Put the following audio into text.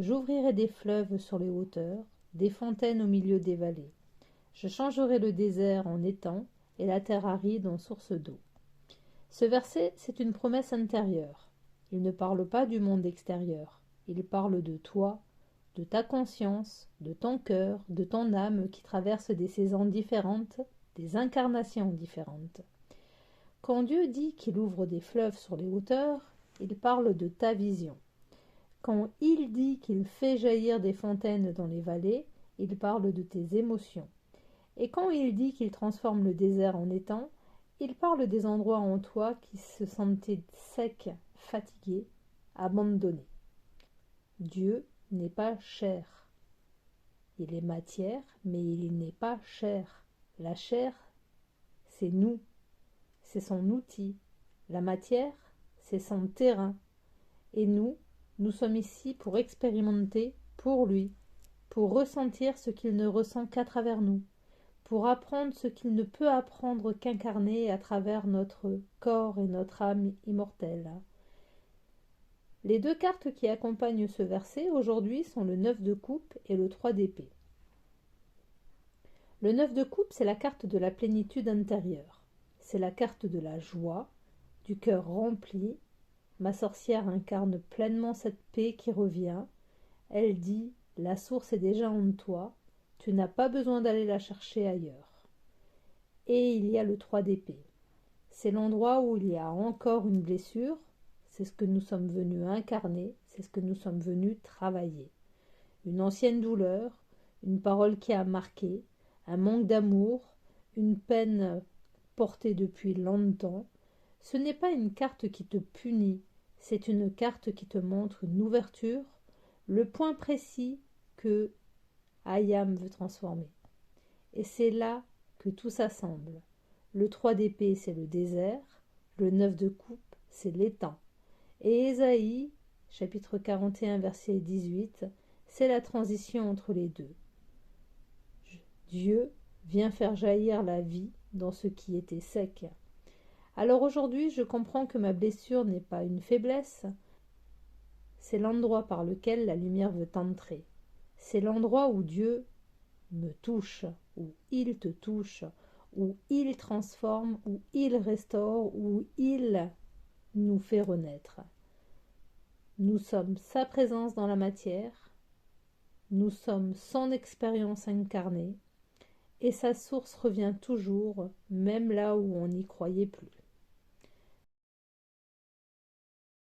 J'ouvrirai des fleuves sur les hauteurs, des fontaines au milieu des vallées. Je changerai le désert en étang et la terre aride en source d'eau. Ce verset, c'est une promesse intérieure. Il ne parle pas du monde extérieur. Il parle de toi, de ta conscience, de ton cœur, de ton âme qui traverse des saisons différentes, des incarnations différentes. Quand Dieu dit qu'il ouvre des fleuves sur les hauteurs, il parle de ta vision. Quand il dit qu'il fait jaillir des fontaines dans les vallées, il parle de tes émotions. Et quand il dit qu'il transforme le désert en étang, il parle des endroits en toi qui se sentaient secs, fatigués, abandonnés. Dieu n'est pas chair. Il est matière, mais il n'est pas chair. La chair, c'est nous, c'est son outil. La matière, c'est son terrain. Et nous sommes ici pour expérimenter pour lui, pour ressentir ce qu'il ne ressent qu'à travers nous, pour apprendre ce qu'il ne peut apprendre qu'incarné à travers notre corps et notre âme immortelle. Les deux cartes qui accompagnent ce verset aujourd'hui sont le 9 de coupe et le 3 d'épée. Le 9 de coupe, c'est la carte de la plénitude intérieure. C'est la carte de la joie, du cœur rempli. Ma sorcière incarne pleinement cette paix qui revient. Elle dit « La source est déjà en toi, tu n'as pas besoin d'aller la chercher ailleurs. » Et il y a le 3 d'épée. C'est l'endroit où il y a encore une blessure. C'est ce que nous sommes venus incarner, c'est ce que nous sommes venus travailler. Une ancienne douleur, une parole qui a marqué, un manque d'amour, une peine portée depuis longtemps. Ce n'est pas une carte qui te punit, c'est une carte qui te montre une ouverture, le point précis que Ayam veut transformer. Et c'est là que tout s'assemble. Le 3 d'épée, c'est le désert, le 9 de coupe, c'est l'étang. Et Ésaïe, chapitre 41, verset 18, c'est la transition entre les deux. Dieu vient faire jaillir la vie dans ce qui était sec. Alors aujourd'hui, je comprends que ma blessure n'est pas une faiblesse, c'est l'endroit par lequel la lumière veut entrer. C'est l'endroit où Dieu me touche, où il te touche, où il transforme, où il restaure, où il nous fait renaître. Nous sommes sa présence dans la matière, nous sommes son expérience incarnée, et sa source revient toujours, même là où on n'y croyait plus.